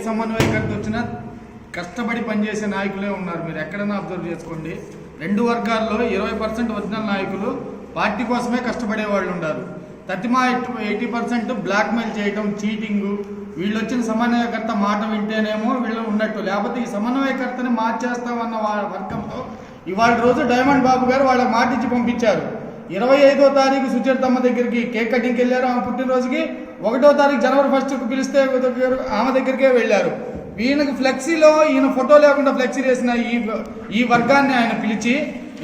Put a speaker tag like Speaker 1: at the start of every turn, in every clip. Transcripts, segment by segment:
Speaker 1: సమన్వయకర్త వచ్చినా కష్టపడి పనిచేసే నాయకులే ఉన్నారు. మీరు ఎక్కడైనా అబ్జర్వ్ చేసుకోండి. రెండు వర్గాల్లో 20% ఒరిజినల్ నాయకులు పార్టీ కోసమే కష్టపడే వాళ్ళు ఉన్నారు. 80% బ్లాక్మెయిల్ చేయడం, చీటింగు. వీళ్ళు వచ్చిన సమన్వయకర్త మాట వింటేనేమో వీళ్ళు ఉన్నట్టు, లేకపోతే ఈ సమన్వయకర్తని మార్చేస్తామన్న వర్గంతో ఇవాళ రోజు డైమండ్ బాబు గారు వాళ్ళ మాట ఇచ్చి పంపించారు. 25వ తారీఖు సుచరితమ్మ దగ్గరికి కేక్ కటింగ్కి వెళ్ళారు. ఆమె పుట్టినరోజుకి 1వ తారీఖు జనవరి 1కు పిలిస్తే ఆమె దగ్గరికే వెళ్ళారు. ఈయనకు ఫ్లెక్సీలో ఈయన ఫోటో లేకుండా ఫ్లెక్సీ వేసిన ఈ వర్గాన్ని ఆయన పిలిచి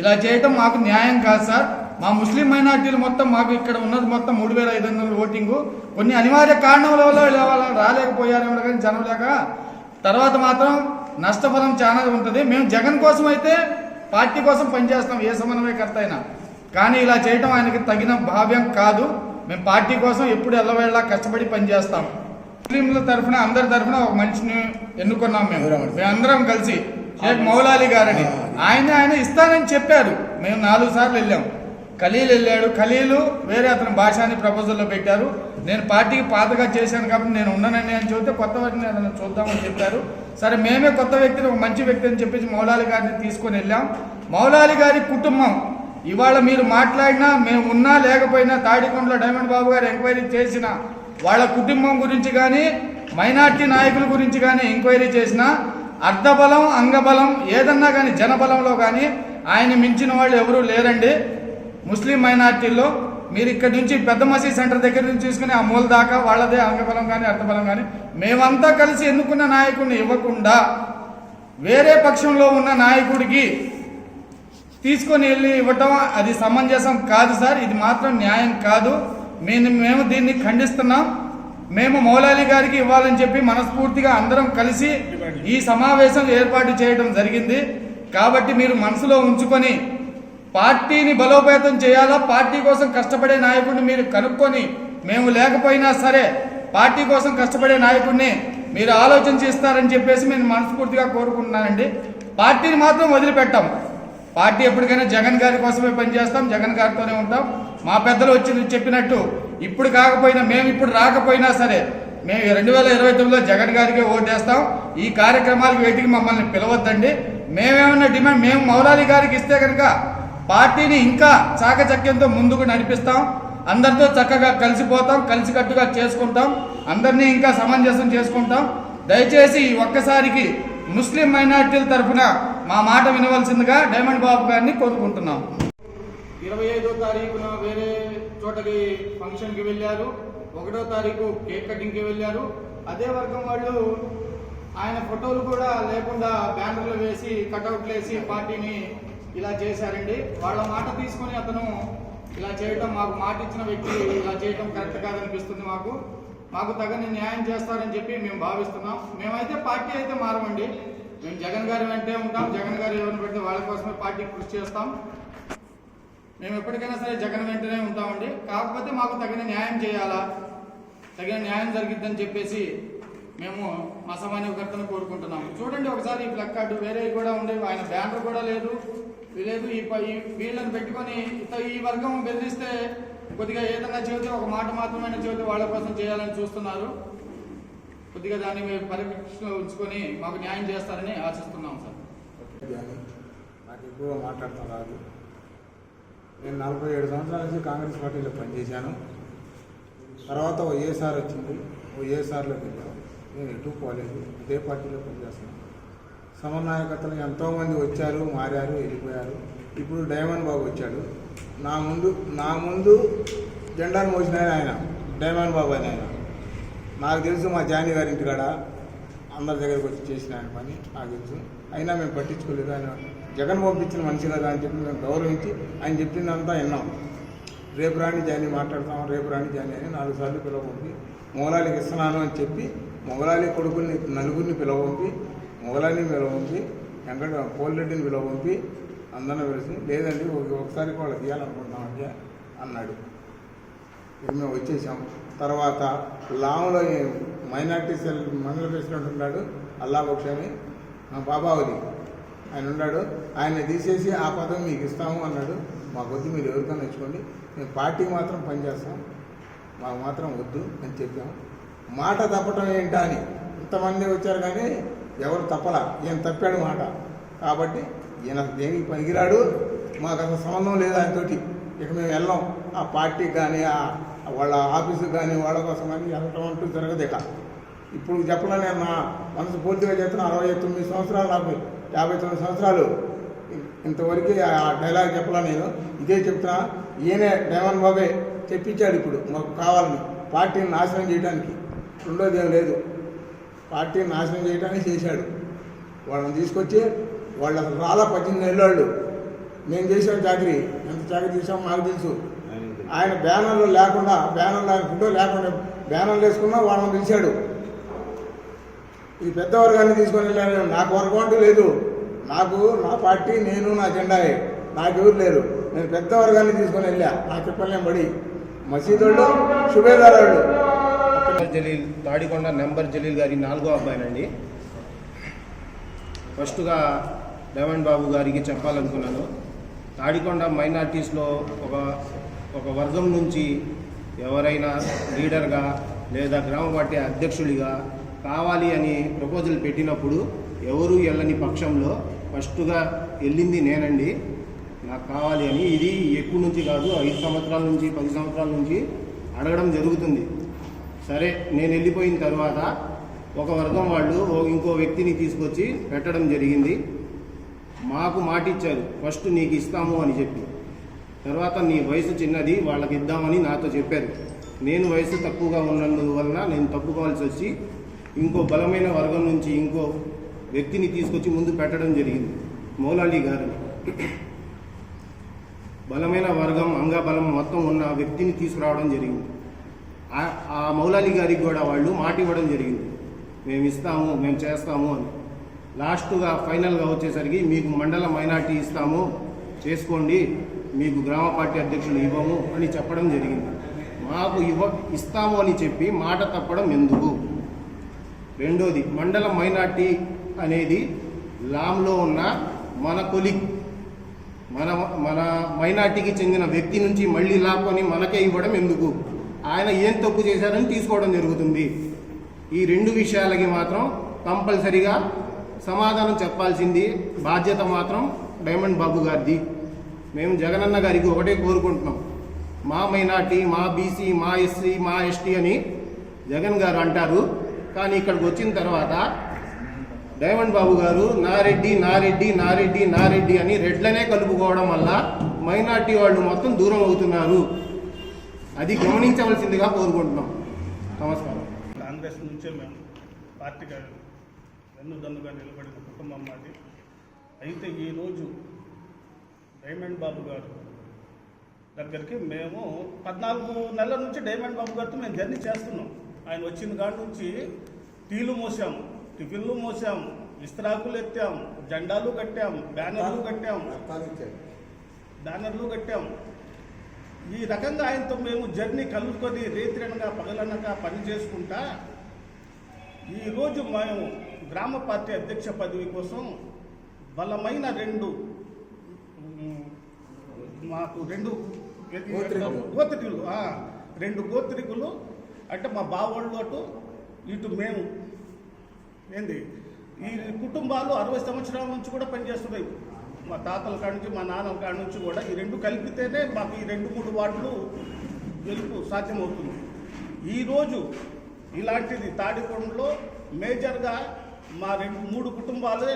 Speaker 1: ఇలా చేయటం మాకు న్యాయం కాదు సార్. మా ముస్లిం మైనార్టీలు మొత్తం మాకు ఇక్కడ ఉన్నది మొత్తం 3500 ఓటింగు. కొన్ని అనివార్య కారణాల వల్ల రాలేకపోయారేమో కానీ జనం లేక, తర్వాత మాత్రం నష్టఫలం చాలా ఉంటుంది. మేము జగన్ కోసం అయితే పార్టీ కోసం పనిచేస్తాం, ఏ సమన్వయకర్త అయినా. కానీ ఇలా చేయటం ఆయనకి తగిన భావ్యం కాదు. మేము పార్టీ కోసం ఎప్పుడు ఎల్లవేళలా కష్టపడి పనిచేస్తాం. ముస్లింల తరఫున అందరి తరఫున ఒక మనిషిని ఎన్నుకున్నాం. మేమందరం కలిసి షేక్ మౌలాలి గారని ఆయన ఇస్తానని చెప్పారు. మేము 4 సార్లు వెళ్ళాం. ఖలీల్ వెళ్ళాడు. ఖలీలు వేరే అతని భాషని ప్రపోజల్లో పెట్టారు. నేను పార్టీకి పాతగా చేశాను కాబట్టి నేను ఉండనని అని చెబితే కొత్త వ్యక్తిని ఏదైనా చూద్దామని చెప్పారు. సరే మేమే కొత్త వ్యక్తిని, ఒక మంచి వ్యక్తి అని చెప్పేసి మౌలాలి గారిని తీసుకొని వెళ్ళాం. మౌలాలి గారి కుటుంబం ఇవాళ మీరు మాట్లాడినా, మేము ఉన్నా లేకపోయినా, తాడికొండలో డైమండ్ బాబు గారు ఎంక్వైరీ చేసిన వాళ్ళ కుటుంబం గురించి కానీ, మైనార్టీ నాయకుల గురించి కానీ ఎంక్వైరీ చేసినా, అర్ధబలం అంగబలం ఏదన్నా కానీ జనబలంలో కానీ ఆయన మించిన వాళ్ళు ఎవరూ లేరండి. ముస్లిం మైనార్టీల్లో మీరు ఇక్కడి నుంచి పెద్ద మసీద్ సెంటర్ దగ్గర నుంచి చూసుకుని ఆ మూల దాకా వాళ్ళదే అంగబలం కానీ అర్ధబలం కానీ, మేమంతా కలిసి ఎన్నుకున్న నాయకుడిని ఇవ్వకుండా వేరే పక్షంలో ఉన్న నాయకుడికి తీసుకొని వెళ్ళి ఇవ్వటం అది సమంజసం కాదు సార్. ఇది మాత్రం న్యాయం కాదు. మేము దీన్ని ఖండిస్తున్నాం. మేము మౌలాలి గారికి ఇవ్వాలని చెప్పి మనస్ఫూర్తిగా అందరం కలిసి ఈ సమావేశం ఏర్పాటు చేయడం జరిగింది. కాబట్టి మీరు మనసులో ఉంచుకొని పార్టీని బలోపేతం చేయాలా, పార్టీ కోసం కష్టపడే నాయకుడిని మీరు కనుక్కొని, మేము లేకపోయినా సరే పార్టీ కోసం కష్టపడే నాయకుడిని మీరు ఆలోచించి ఇస్తారని చెప్పేసి నేను మనస్ఫూర్తిగా కోరుకుంటున్నానండి. పార్టీని మాత్రం వదిలిపెట్టాం. పార్టీ ఎప్పటికైనా జగన్ గారి కోసమే పనిచేస్తాం, జగన్ గారితోనే ఉంటాం. మా పెద్దలు వచ్చి చెప్పినట్టు ఇప్పుడు కాకపోయినా, మేము ఇప్పుడు రాకపోయినా సరే మేము 2029లో జగన్ గారికి ఓటేస్తాం. ఈ కార్యక్రమాలకు వేటికి మమ్మల్ని పిలవద్దండి. మేమేమన్నా డిమాండ్, మేము మౌలాలి గారికి ఇస్తే కనుక పార్టీని ఇంకా చాకచక్యంతో ముందుకు నడిపిస్తాం. అందరితో చక్కగా కలిసిపోతాం, కలిసికట్టుగా చేసుకుంటాం, అందరినీ ఇంకా సమంజసం చేసుకుంటాం. దయచేసి ఒక్కసారికి ముస్లిం మైనార్టీల తరఫున మా మాట వినవలసిందిగా డైమండ్ బాబు గారిని కోరుకుంటున్నాం. 25వ తారీఖున వేరే చోటకి ఫంక్షన్కి వెళ్ళారు. 1వ తారీఖు కేక్ కటింగ్కి వెళ్ళారు. అదే వర్గం వాళ్ళు ఆయన ఫోటోలు కూడా లేకుండా బ్యానర్లు వేసి, కటౌట్లు వేసి పార్టీని ఇలా చేశారండి. వాళ్ళ మాట తీసుకొని అతను ఇలా చేయటం, మాకు మాట ఇచ్చిన వ్యక్తి ఇలా చేయటం కరెక్ట్ కాదనిపిస్తుంది. మాకు తగిన న్యాయం చేస్తారని చెప్పి మేము భావిస్తున్నాం. మేమైతే పార్టీ అయితే మారమండి. మేము జగన్ గారి వెంటే ఉంటాం. జగన్ గారు ఎవరిని పెడితే వాళ్ళ కోసమే పార్టీకి కృషి చేస్తాం. మేము ఎప్పటికైనా సరే జగన్ వెంటనే ఉంటామండి. కాకపోతే మాకు తగిన న్యాయం చేయాలా, తగిన న్యాయం జరిగిద్దని చెప్పేసి మేము మా సమన్వయకర్తను కోరుకుంటున్నాము. చూడండి ఒకసారి ఈ ప్లగ్ కార్డు వేరే కూడా ఉండేవి, ఆయన బ్యానర్ కూడా లేదు. వీళ్ళని పెట్టుకొని ఈ వర్గం బెదిరిస్తే కొద్దిగా ఏదన్నా చెబితే ఒక మాట మాత్రమే చెబితే వాళ్ళ కోసం చేయాలని చూస్తున్నారు. కొద్దిగా దాన్ని పరిరక్షణలో ఉంచుకొని మాకు న్యాయం చేస్తారని ఆశిస్తున్నాం సార్.
Speaker 2: నాకు ఎక్కువగా మాట్లాడతాం రాదు. నేను 47 సంవత్సరాల నుంచి కాంగ్రెస్ పార్టీలో పనిచేశాను. తర్వాత OSR వచ్చింది. OSRలోకి వెళ్ళాను. నేను ఎటు పోలేదు, ఇదే పార్టీలో పనిచేస్తున్నాను. సమన్వయకర్తలు ఎంతోమంది వచ్చారు, మారారు, వెళ్ళిపోయారు. ఇప్పుడు డైమండ్ బాబు వచ్చాడు. నా ముందు జెండాను మోసిన ఆయన డైమండ్ బాబు అని ఆయన. నాకు తెలుసు మా జానీ గారి ఇంటికాడ అందరి దగ్గరికి వచ్చి చేసిన ఆయన పని నాకు తెలుసు. అయినా మేము పట్టించుకోలేదు. ఆయన జగన్ పంపించిన మనిషి కదా అని చెప్పి మేము గౌరవించి ఆయన చెప్పిందంతా విన్నాం. రేపు రాణి జానీ మాట్లాడతాం, రేపు రాణి జానీ అని 4 సార్లు పిలవంపి, మొగలాలికి ఇస్తున్నాను అని చెప్పి మొగలాలి కొడుకుని నలుగురిని పిలవంపి, మొగలాలిని పిలవంపి, పోలిరెడ్డిని పిలవంపి అందరిని పిలిచి, లేదండి ఒకసారి వాళ్ళు తీయాలనుకుంటున్నామంటే అన్నాడు. ఇప్పుడు మేము వచ్చేసాం. తర్వాత లాంలో మైనార్టీ సెల్ మండల ప్రెసిడెంట్ ఉన్నాడు, అల్లా బక్షి అని, బాబావది ఆయన ఉన్నాడు. ఆయన తీసేసి ఆ పదవి మీకు ఇస్తాము అన్నాడు. మాకు వద్దు, మీరు ఎవరికైనా ఇచ్చుకోండి, మేము పార్టీకి మాత్రం పనిచేస్తాం, మాకు మాత్రం వద్దు అని చెప్పాము. మాట తప్పటం ఏంటా అని ఇంతమంది వచ్చారు కానీ ఎవరు తప్పలా, ఈయన తప్పాడు మాట. కాబట్టి ఈయన దేనికి పనికిరాడు, మాకు అసలు సంబంధం లేదు ఆయనతోటి. ఇక మేము వెళ్ళాం ఆ పార్టీకి కానీ వాళ్ళ ఆఫీసుకి కానీ వాళ్ళ కోసం కానీ వెళ్ళటం అంటూ జరగదు. ఇక ఇప్పుడు చెప్పలే, నేను నా మనసు పూర్తిగా చెప్తున్నా. 69 సంవత్సరాలు, నాకు 59 సంవత్సరాలు. ఇంతవరకు ఆ డైలాగ్ చెప్పలా నేను. ఇదే చెప్తున్నా, ఈయనే డైమన్ బాబే చెప్పించాడు ఇప్పుడు మాకు కావాలని పార్టీని నాశనం చేయడానికి. రెండోది ఏం లేదు, పార్టీని నాశనం చేయడానికి చేశాడు. వాళ్ళని తీసుకొచ్చి వాళ్ళు అసలు రాలా 18 ఏళ్ళు మేము చేసాం చాకరీ. ఎంత చాకరీ చేసాం మాకు తెలుసు. ఆయన బ్యానర్లు లేకుండా, ఫోటో లేకుండా బ్యానర్లు వేసుకున్నా వాళ్ళని పిలిచాడు. ఈ పెద్ద వర్గాన్ని తీసుకొని వెళ్ళాను. నాకు వర్గం అంటూ లేదు. నాకు నా పార్టీ, నేను నా జెండాయే, నాకెవరు లేరు. నేను పెద్ద వర్గాన్ని తీసుకొని వెళ్ళా. నా చెప్పలేం బడి మసీదుల్లో సుబేదార్ వాళ్ళు.
Speaker 3: జలీల్, తాడికొండ నెంబర్ జలీల్ గారి 4వ అబ్బాయినండి. ఫస్ట్గా డైమండ్ బాబు గారికి చెప్పాలనుకున్నాను, తాడికొండ మైనార్టీస్లో ఒక వర్గం నుంచి ఎవరైనా లీడర్గా లేదా గ్రామ పార్టీ అధ్యక్షుడిగా కావాలి అని ప్రపోజల్ పెట్టినప్పుడు ఎవరు వెళ్ళని పక్షంలో ఫస్ట్గా వెళ్ళింది నేనండి. నాకు కావాలి అని. ఇది ఎక్కువ నుంచి కాదు, 5 సంవత్సరాల నుంచి 10 సంవత్సరాల నుంచి అడగడం జరుగుతుంది. సరే, నేను వెళ్ళిపోయిన తర్వాత ఒక వర్గం వాళ్ళు ఇంకో వ్యక్తిని తీసుకొచ్చి పెట్టడం జరిగింది. మాకు మాట ఇచ్చారు, ఫస్ట్ నీకు ఇస్తాము అని చెప్పి. తర్వాత నీ వయసు చిన్నది, వాళ్ళకి ఇద్దామని నాతో చెప్పారు. నేను వయసు తక్కువగా ఉన్నందువలన నేను తప్పుకోవాల్సి వచ్చి ఇంకో బలమైన వర్గం నుంచి ఇంకో వ్యక్తిని తీసుకొచ్చి ముందు పెట్టడం జరిగింది, మౌలాలి గారిని. బలమైన వర్గం, అంగబలం మొత్తం ఉన్న వ్యక్తిని తీసుకురావడం జరిగింది. ఆ మౌలాలి గారికి కూడా వాళ్ళు మాట ఇవ్వడం జరిగింది, మేము ఇస్తాము, మేము చేస్తాము అని. లాస్ట్గా ఫైనల్గా వచ్చేసరికి మీకు మండల మైనార్టీ ఇస్తాము, చేసుకోండి, మీకు గ్రామ పార్టీ అధ్యక్షులు ఇవ్వము అని చెప్పడం జరిగింది. మాకు ఇస్తాము అని చెప్పి మాట తప్పడం ఎందుకు? రెండోది, మండల మైనార్టీ అనేది లాంలో ఉన్న మన కొలిగ్, మన మైనార్టీకి చెందిన వ్యక్తి నుంచి మళ్ళీ లాక్కొని మనకే ఇవ్వడం ఎందుకు? ఆయన ఏం తప్పు చేశారని తీసుకోవడం జరుగుతుంది. ఈ 2 విషయాలకి మాత్రం కంపల్సరిగా సమాధానం చెప్పాల్సింది బాధ్యత మాత్రం డైమండ్ బాబు గారిది. మేము జగనన్న గారికి ఒకటే కోరుకుంటున్నాం, మా మైనార్టీ, మా బీసీ, మా ఎస్సీ, మా ఎస్టీ అని జగన్ గారు అంటారు. కానీ ఇక్కడికి వచ్చిన తర్వాత డైమండ్ బాబు గారు నారెడ్డి నారెడ్డి నారెడ్డి నారెడ్డి అని రెడ్లనే కలుపుకోవడం వల్ల మైనార్టీ వాళ్ళు మొత్తం దూరం అవుతున్నారు. అది గమనించవలసిందిగా కోరుకుంటున్నాం. నమస్కారం.
Speaker 4: కాంగ్రెస్ నుంచే మేము పార్టీగా వెన్నుదన్నుగా నిలబడిన కుటుంబం మాది. అయితే ఈరోజు డైమండ్ బాబు గారు దగ్గరికి మేము 14 నెలల నుంచి డైమండ్ బాబు గారితో మేము జర్నీ చేస్తున్నాం. ఆయన వచ్చిన కాడి నుంచి టీలు మోసాం, టిఫిన్లు మోసాం, విస్తరాకులు ఎత్తాం, జెండాలు కట్టాం, బ్యానర్లు కట్టాం. ఈ రకంగా ఆయనతో మేము జర్నీ కలుపుకొని రేత్రనగా పగలనగా పని చేసుకుంటా ఈరోజు మేము గ్రామ పార్టీ అధ్యక్ష పదవి కోసం బలమైన రెండు గోత్రికులు అంటే మా బావోళ్ళు అటు ఇటు మేము ఏంది ఈ కుటుంబాలు 60 సంవత్సరాల నుంచి కూడా పనిచేస్తున్నాయి. మా తాతల కాడి నుంచి, మా నాన్నల కాడి నుంచి కూడా ఈ 2 కలిపితేనే మాకు ఈ 2-3 వార్డులు గెలుపు సాధ్యమవుతుంది. ఈరోజు ఇలాంటిది తాడికొండలో మేజర్గా మా 2-3 కుటుంబాలే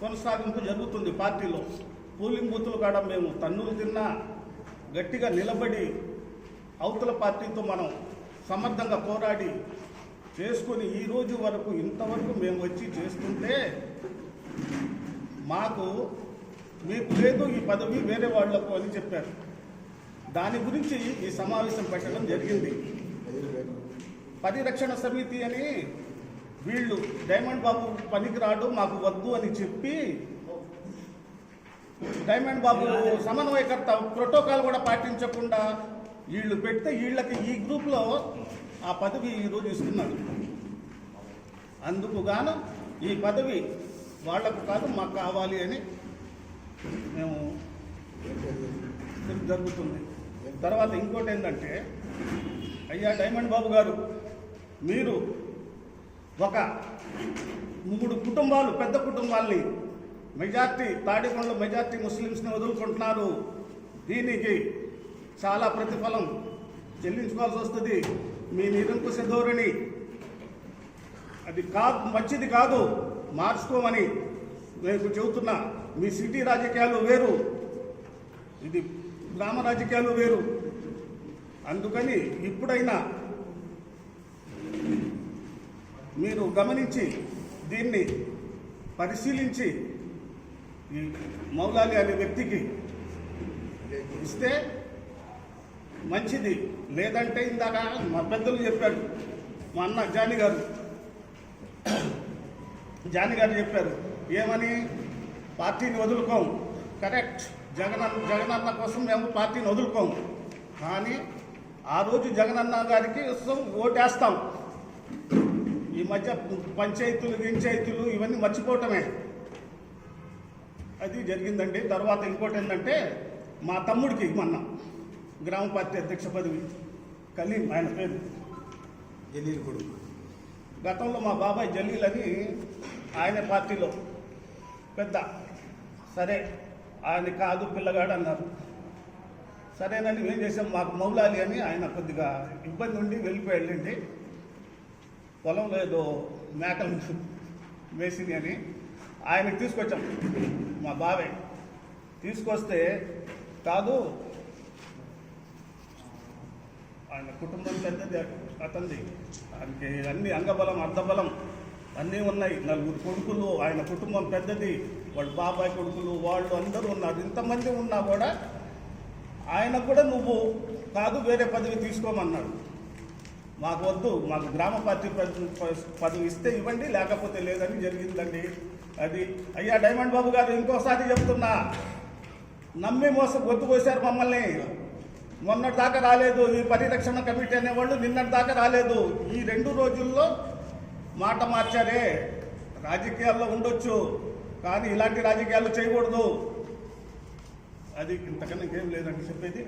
Speaker 4: కొనసాగింపు జరుగుతుంది. పార్టీలో పోలింగ్ బూతులు కాడ మేము తన్నులు తిన్నా గట్టిగా నిలబడి అవతల పార్టీతో మనం సమర్థంగా పోరాడి చేసుకొని ఈ రోజు వరకు ఇంతవరకు మేము వచ్చి చేస్తుంటే మాకు మీకు లేదు ఈ పదవి వేరే వాళ్లకు అని చెప్పారు. దాని గురించి ఈ సమావేశం పెట్టడం జరిగింది. పరిరక్షణ సమితి అని వీళ్ళు డైమండ్ బాబు పనికిరాడు, మాకు వద్దు అని చెప్పి డైమండ్ బాబు సమన్వయకర్త ప్రోటోకాల్ కూడా పాటించకుండా వీళ్ళు పెడితే వీళ్ళకి ఈ గ్రూప్లో ఆ పదవి ఈరోజు ఇస్తున్నాడు. అందుకు గాను ఈ పదవి వాళ్లకు కాదు మాకు కావాలి అని మేము జరుగుతుంది. తర్వాత ఇంకోటి ఏంటంటే, అయ్యా డైమండ్ బాబు గారు, మీరు ఒక 3 కుటుంబాలు, పెద్ద కుటుంబాల్ని, మెజార్టీ తాడికొండలో మెజార్టీ ముస్లిమ్స్ని వదులుకుంటున్నారు. దీనికి చాలా ప్రతిఫలం చెల్లించుకోవాల్సి వస్తుంది. మీ నిరంకుశ ధోరణి అది కాదు, మంచిది కాదు, మార్చుకోమని నేను చెబుతున్నా. మీ సిటీ రాజకీయాలు వేరు, ఇది గ్రామ రాజకీయాలు వేరు. అందుకని ఇప్పుడైనా మీరు గమనించి దీన్ని పరిశీలించి ఈ మౌలాలి అనే వ్యక్తికి ఇస్తే మంచిది. లేదంటే ఇందాక మా పెద్దలు చెప్పారు, మా అన్న జానీ గారు చెప్పారు ఏమని, పార్టీని వదులుకోం. కరెక్ట్, జగనన్న కోసం మేము పార్టీని వదులుకోం. కానీ ఆ రోజు జగనన్న గారికి ఓటేస్తాం. ఈ మధ్య పంచాయతీలు ఇవన్నీ మర్చిపోవటమే అది జరిగిందండి. తర్వాత ఇంకోటి ఏంటంటే, మా తమ్ముడికి మొన్న గ్రామ పార్టీ అధ్యక్ష పదవి కలీం, ఆయన పేరు
Speaker 2: జలీల్ కొడుకు.
Speaker 4: గతంలో మా బాబాయ్ జలీల్ అని ఆయన పార్టీలో పెద్ద, సరే ఆయన కాదు పిల్లగాడు అన్నారు. సరేనని ఏం చేసాం, మాకు మౌలాలి అని ఆయన కొద్దిగా ఇబ్బంది ఉండి వెళ్ళిపోయాడండి. పొలంలో ఏదో మేకలు వేసింది అని ఆయనకి తీసుకొచ్చాం. మా బాబాయ్ తీసుకొస్తే కాదు, ఆయన కుటుంబం పెద్దది, అతనిది, ఆయనకి అన్ని అంగబలం అర్ధబలం అన్నీ ఉన్నాయి. 4 కొడుకులు, ఆయన కుటుంబం పెద్దది, వాళ్ళ బాబాయ్ కొడుకులు వాళ్ళు అందరూ ఉన్నారు. ఇంతమంది ఉన్నా కూడా ఆయన కూడా నువ్వు కాదు వేరే పదవి తీసుకోమన్నాడు. మాకు వద్దు, మాకు గ్రామ పార్టీ పదవి ఇస్తే ఇవ్వండి, లేకపోతే లేదని జరిగిందండి. అది అయ్యా డైమండ్ బాబు గారు, ఇంకోసారి చెప్తున్నా, నమ్మి గొంతు కోసారు మమ్మల్ని. మొన్నటి దాకా రాలేదు ఈ పరిరక్షణ కమిటీ అనేవాళ్ళు, నిన్నటి దాకా రాలేదు. ఈ 2 రోజుల్లో మాట మార్చారే. రాజకీయాల్లో ఉండొచ్చు, కానీ ఇలాంటి రాజకీయాలు చేయకూడదు. అది ఇంతకన్నా ఇంకేం లేదండి చెప్పేది.